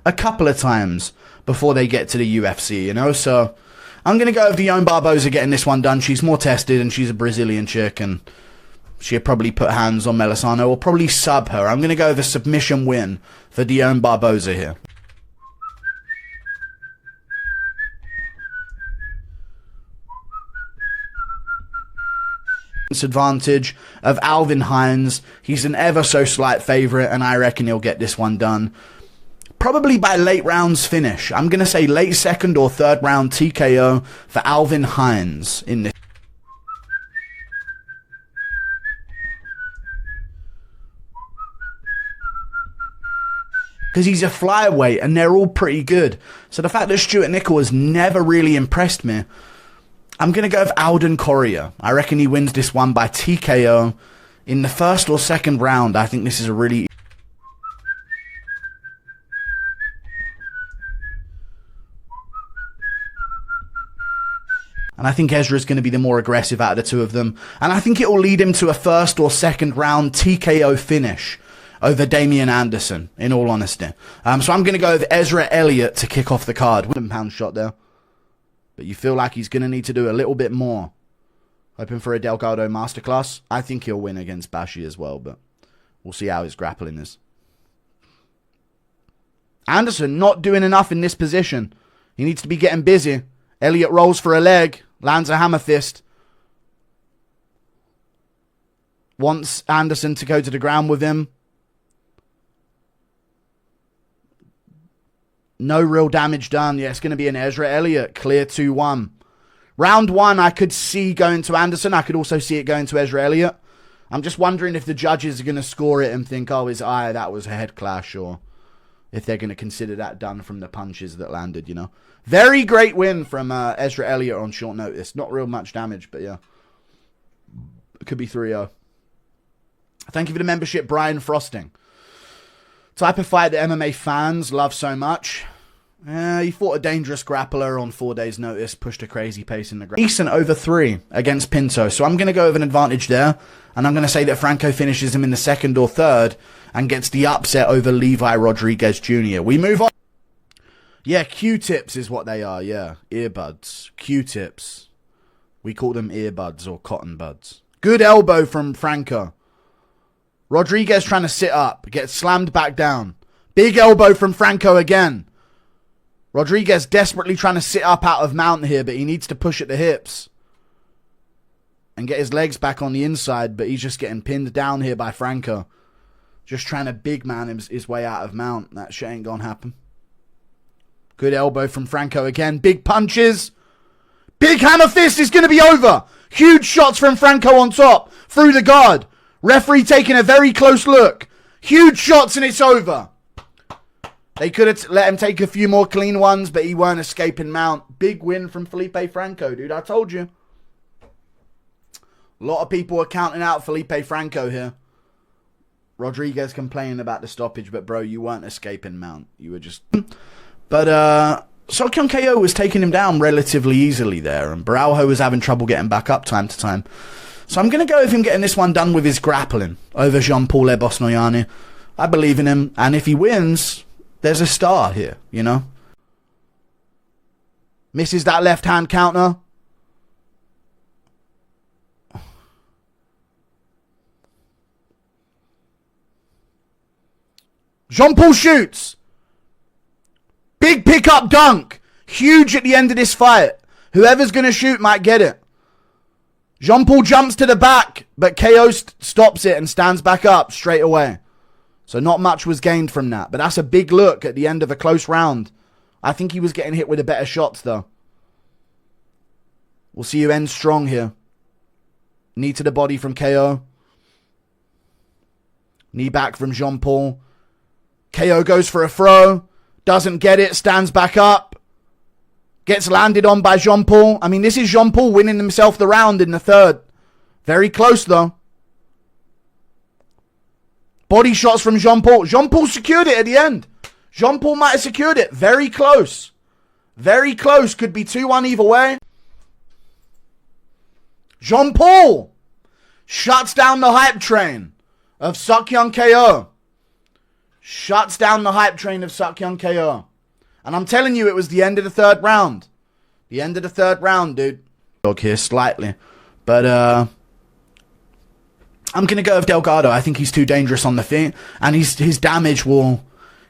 a couple of times before they get to the UFC, you know? So I'm going to go with Dione Barboza getting this one done. She's more tested, and she's a Brazilian chick, and she'll probably put hands on Melisano or probably sub her. I'm going to go with a submission win for Dione Barboza here. Advantage of Alvin Hines. He's an ever so slight favourite, and I reckon he'll get this one done probably by late rounds finish. I'm going to say late second or third round TKO for Alvin Hines in this. Because he's a flyweight and they're all pretty good. So the fact that Stuart Nickel has never really impressed me, I'm going to go with Alden Correa. I reckon he wins this one by TKO in the first or second round. I think this is a really... And I think Ezra's going to be the more aggressive out of the two of them. And I think it will lead him to a first or second round TKO finish over Damian Anderson, in all honesty. So I'm going to go with Ezra Elliott to kick off the card. £1 shot there. But you feel like he's going to need to do a little bit more. Hoping for a Delgado masterclass. I think he'll win against Bashi as well, but we'll see how his grappling is. Anderson not doing enough in this position. He needs to be getting busy. Elliott rolls for a leg. Lands a hammer fist. Wants Anderson to go to the ground with him. No real damage done. Yeah, it's going to be an Ezra Elliott. Clear 2-1. Round 1, I could see going to Anderson. I could also see it going to Ezra Elliott. I'm just wondering if the judges are going to score it and think, oh, his eye, that was a head clash, or if they're going to consider that done from the punches that landed, you know. Very great win from Ezra Elliott on short notice. Not real much damage, but yeah. It could be 3-0. Thank you for the membership, Brian Frosting. Type of fight that MMA fans love so much. He fought a dangerous grappler on 4 days' notice, pushed a crazy pace in the ground. Decent over 3 against Pinto, so I'm going to go with an advantage there, and I'm going to say that Franco finishes him in the second or third and gets the upset over Levi Rodriguez Jr. We move on. Yeah, Q-tips is what they are, yeah. Earbuds. Q-tips. We call them earbuds or cotton buds. Good elbow from Franco. Rodriguez trying to sit up. Gets slammed back down. Big elbow from Franco again. Rodriguez desperately trying to sit up out of mount here, but he needs to push at the hips and get his legs back on the inside, but he's just getting pinned down here by Franco. Just trying to big man his way out of mount. That shit ain't gonna happen. Good elbow from Franco again. Big punches. Big hammer fist is going to be over. Huge shots from Franco on top. Through the guard. Referee taking a very close look. Huge shots and it's over. They could have let him take a few more clean ones, but he weren't escaping mount. Big win from Felipe Franco, dude. I told you. A lot of people are counting out Felipe Franco here. Rodriguez complaining about the stoppage, but bro, you weren't escaping mount. You were just... But Sokyon KO was taking him down relatively easily there, and Baralho was having trouble getting back up time to time. So I'm going to go with him getting this one done with his grappling over Jean-Paul Ebosnoyani. I believe in him, and if he wins, there's a star here, you know. Misses that left-hand counter. Jean-Paul shoots. Big pickup dunk. Huge at the end of this fight. Whoever's going to shoot might get it. Jean-Paul jumps to the back, but KO stops it and stands back up straight away. So not much was gained from that. But that's a big look at the end of a close round. I think he was getting hit with the better shots, though. We'll see who ends strong here. Knee to the body from KO. Knee back from Jean-Paul. KO goes for a throw. Doesn't get it. Stands back up. Gets landed on by Jean-Paul. I mean, this is Jean-Paul winning himself the round in the third. Very close, though. Body shots from Jean-Paul. Jean-Paul secured it at the end. Jean-Paul might have secured it. Very close. Very close. Could be 2-1 either way. Jean-Paul shuts down the hype train of Sukyoung KO. Shuts down the hype train of Sakyong KO. And I'm telling you, it was the end of the third round. The end of the third round, dude. Dog here slightly. But, I'm going to go with Delgado. I think he's too dangerous on the feet. And his damage will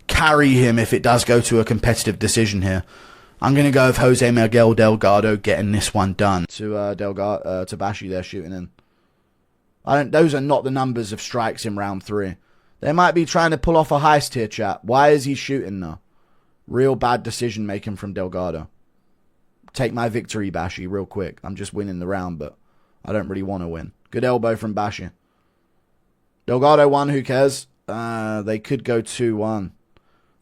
carry him if it does go to a competitive decision here. I'm going to go with Jose Miguel Delgado getting this one done. To Delgado, to Bashi there shooting in. Those are not the numbers of strikes in round 3. They might be trying to pull off a heist here, chat. Why is he shooting though? Real bad decision making from Delgado. Take my victory, Bashi, real quick. I'm just winning the round, but I don't really want to win. Good elbow from Bashi. Delgado won, who cares? They could go 2-1.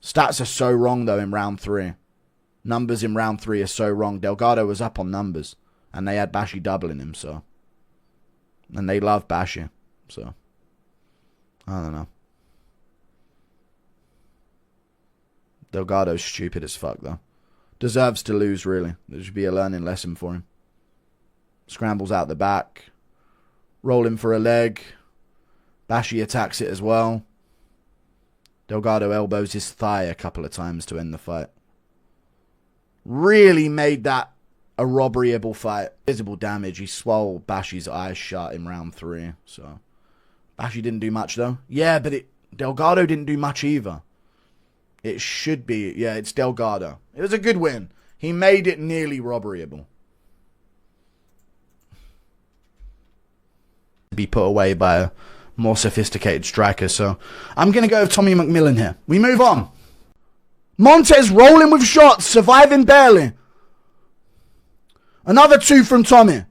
Stats are so wrong, though, in round 3. Numbers in round 3 are so wrong. Delgado was up on numbers, and they had Bashi doubling him, so. And they love Bashi, so. I don't know. Delgado's stupid as fuck, though. Deserves to lose, really. There should be a learning lesson for him. Scrambles out the back. Rolling for a leg. Bashi attacks it as well. Delgado elbows his thigh a couple of times to end the fight. Really made that a robberyable fight. Visible damage. He swole Bashi's eyes shut in round 3. So Bashi didn't do much though. Yeah, but Delgado didn't do much either. It should be. Yeah, it's Delgado. It was a good win. He made it nearly robberyable. Be put away by a more sophisticated striker. So I'm going to go with Tommy McMillan here. We move on. Montez rolling with shots, surviving barely. Another 2 from Tommy.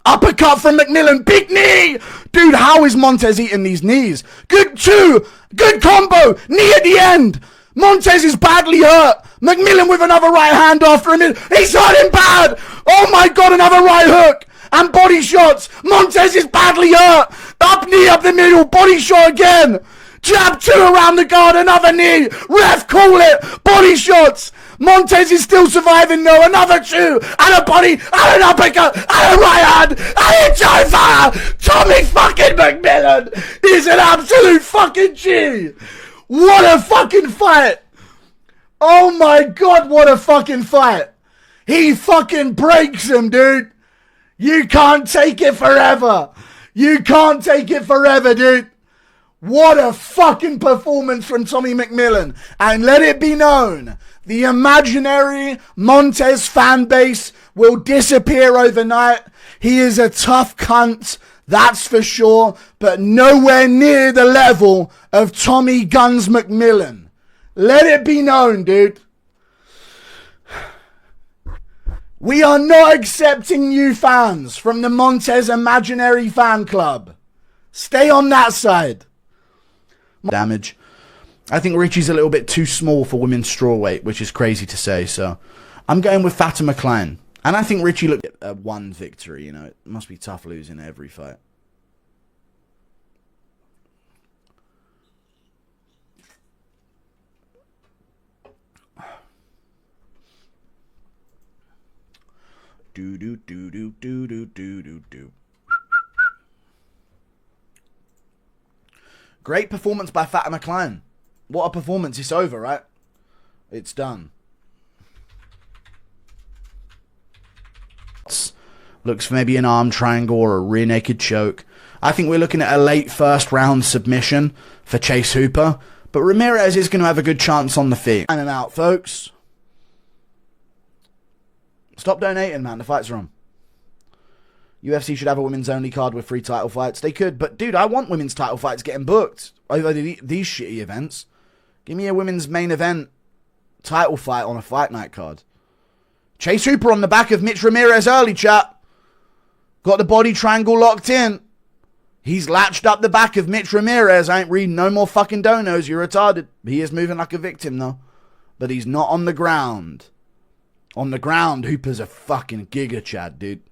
Uppercut from McMillan. Big knee. Dude, how is Montez eating these knees? Good 2. Good combo. Knee at the end. Montez is badly hurt. McMillan with another right hand after him. He's hurting bad. Oh my God, another right hook. And body shots. Montez is badly hurt. Up knee up the middle. Body shot again. Jab 2 around the guard. Another knee. Ref, call it. Body shots. Montez is still surviving though. Another 2. And a body. And an uppercut. And a right hand. And it's over. Tommy fucking McMillan is an absolute fucking G. What a fucking fight. Oh my God, what a fucking fight. He fucking breaks him, dude. You can't take it forever. You can't take it forever, dude. What a fucking performance from Tommy McMillan. And let it be known, the imaginary Montez fan base will disappear overnight. He is a tough cunt, that's for sure, but nowhere near the level of Tommy Guns McMillan. Let it be known, dude. We are not accepting new fans from the Montez Imaginary Fan Club. Stay on that side. Damage. I think Richie's a little bit too small for women's strawweight, which is crazy to say, so I'm going with Fatima Klein. And I think Richie looked at one victory, you know. It must be tough losing every fight. Do do do do do do do do do. Great performance by Fatima Klein. What a performance. It's over, right? It's done. Looks for maybe an arm triangle or a rear naked choke. I think we're looking at a late first round submission for Chase Hooper. But Ramirez is going to have a good chance on the feet. In and out, folks. Stop donating, man. The fights are on. UFC should have a women's only card with 3 title fights. They could, but dude, I want women's title fights getting booked over these shitty events. Give me a women's main event title fight on a fight night card. Chase Hooper on the back of Mitch Ramirez early, chat. Got the body triangle locked in. He's latched up the back of Mitch Ramirez. I ain't reading no more fucking donos. You're retarded. He is moving like a victim, though. But he's not on the ground. On the ground, Hooper's a fucking giga chad, dude.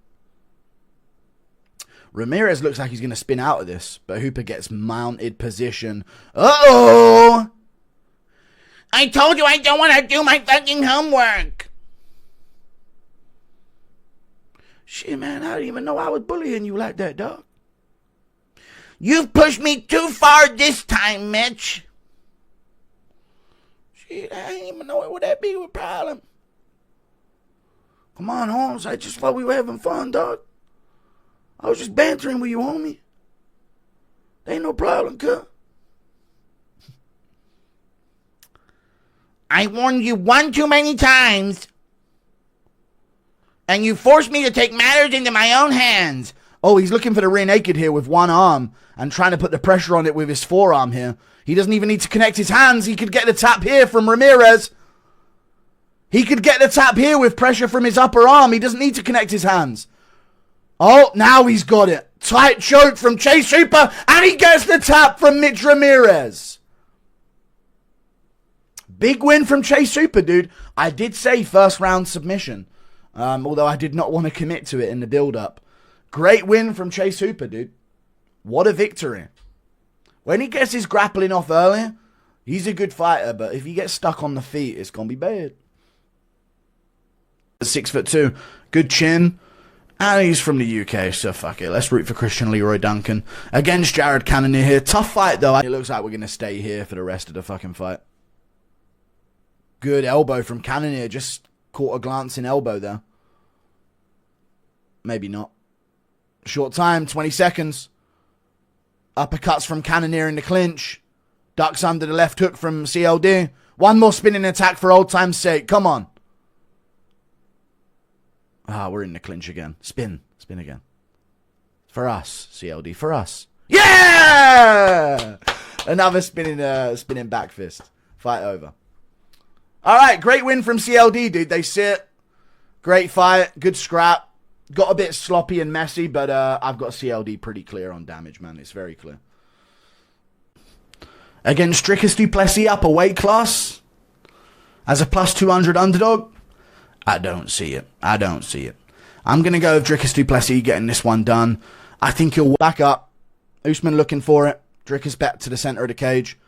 Ramirez looks like he's going to spin out of this, but Hooper gets mounted position. Uh-oh! I told you I don't want to do my fucking homework. Shit, man, I didn't even know I was bullying you like that, dog. You've pushed me too far this time, Mitch. Shit, I didn't even know it would that be a problem. Come on, Holmes. I just thought we were having fun, dog. I was just bantering with you, homie. There ain't no problem, cuz. I warned you one too many times. And you forced me to take matters into my own hands. Oh, he's looking for the rear naked here with one arm and trying to put the pressure on it with his forearm here. He doesn't even need to connect his hands. He could get the tap here from Ramirez. He could get the tap here with pressure from his upper arm. He doesn't need to connect his hands. Oh, now he's got it. Tight choke from Chase Hooper, and he gets the tap from Mitch Ramirez. Big win from Chase Hooper, dude. I did say first round submission, although I did not want to commit to it in the build-up. Great win from Chase Hooper, dude. What a victory. When he gets his grappling off early, he's a good fighter, but if he gets stuck on the feet, it's going to be bad. 6'2", good chin, and he's from the UK, so fuck it. Let's root for Christian Leroy Duncan against Jared Cannonier here. Tough fight though. It looks like we're gonna stay here for the rest of the fucking fight. Good elbow from Cannonier. Just caught a glancing elbow there. Maybe not. Short time, 20 seconds. Uppercuts from Cannonier in the clinch. Ducks under the left hook from CLD. One more spinning attack for old time's sake. Come on. Ah, we're in the clinch again. Spin. Spin again. For us, CLD. For us. Yeah! Another spinning back fist. Fight over. All right, great win from CLD, dude. They sit. Great fight. Good scrap. Got a bit sloppy and messy, but I've got CLD pretty clear on damage, man. It's very clear. Against Dricus du Plessis up a weight class as a plus 200 underdog. I don't see it. I don't see it. I'm going to go with Dricus du Plessis getting this one done. I think he'll back up. Usman looking for it. Dricus back to the center of the cage.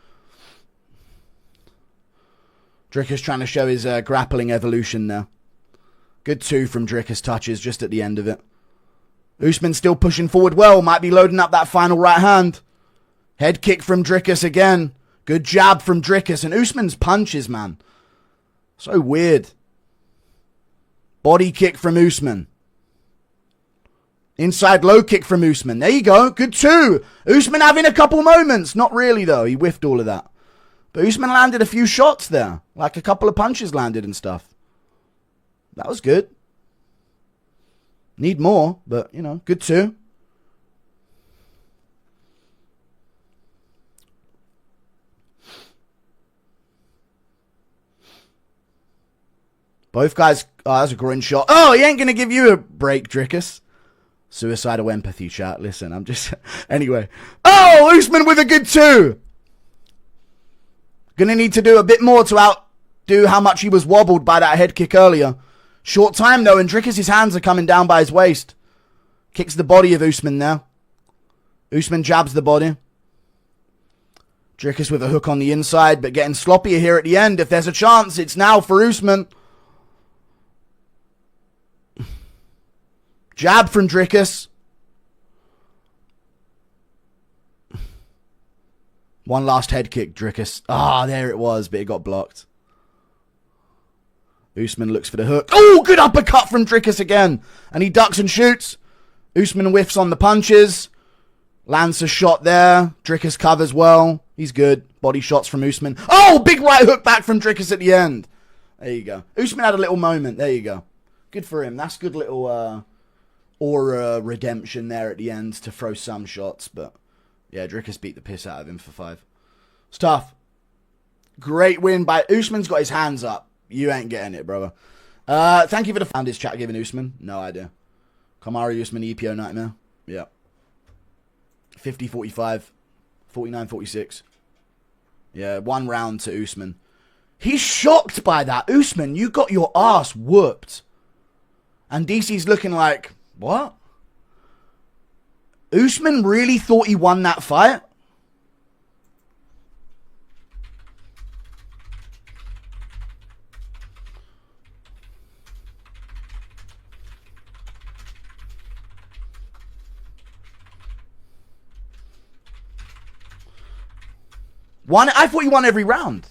Dricus trying to show his grappling evolution now. Good two from Dricus touches just at the end of it. Usman still pushing forward well. Might be loading up that final right hand. Head kick from Dricus again. Good jab from Dricus. And Usman's punches, man. So weird. Body kick from Usman. Inside low kick from Usman. There you go. Good two. Usman having a couple moments. Not really, though. He whiffed all of that. But Usman landed a few shots there. Like a couple of punches landed and stuff. That was good. Need more, but, you know, good too. Both guys... Oh, that's a groin shot. Oh, he ain't going to give you a break, Dricus. Suicidal empathy, chat. Listen, I'm just... Anyway. Oh, Usman with a good two. Going to need to do a bit more to outdo how much he was wobbled by that head kick earlier. Short time, though, and Dricus' hands are coming down by his waist. Kicks the body of Usman now. Usman jabs the body. Dricus with a hook on the inside, but getting sloppier here at the end. If there's a chance, it's now for Usman. Jab from Dricus. One last head kick, Dricus. Ah, there it was, but it got blocked. Usman looks for the hook. Oh, good uppercut from Dricus again. And he ducks and shoots. Usman whiffs on the punches. Lands a shot there. Dricus covers well. He's good. Body shots from Usman. Oh, big right hook back from Dricus at the end. There you go. Usman had a little moment. There you go. Good for him. That's good little aura redemption there at the end to throw some shots. But yeah, Dricus beat the piss out of him for 5. It's tough. Great win by Usman's got his hands up. You ain't getting it, brother. Thank you for the found his chat giving Usman. No idea. Kamaru Usman EPO Nightmare. Yeah. 50-45. 49-46. Yeah, 1 round to Usman. He's shocked by that. Usman, you got your ass whooped. And DC's looking like, what? Usman really thought he won that fight? I thought he won every round.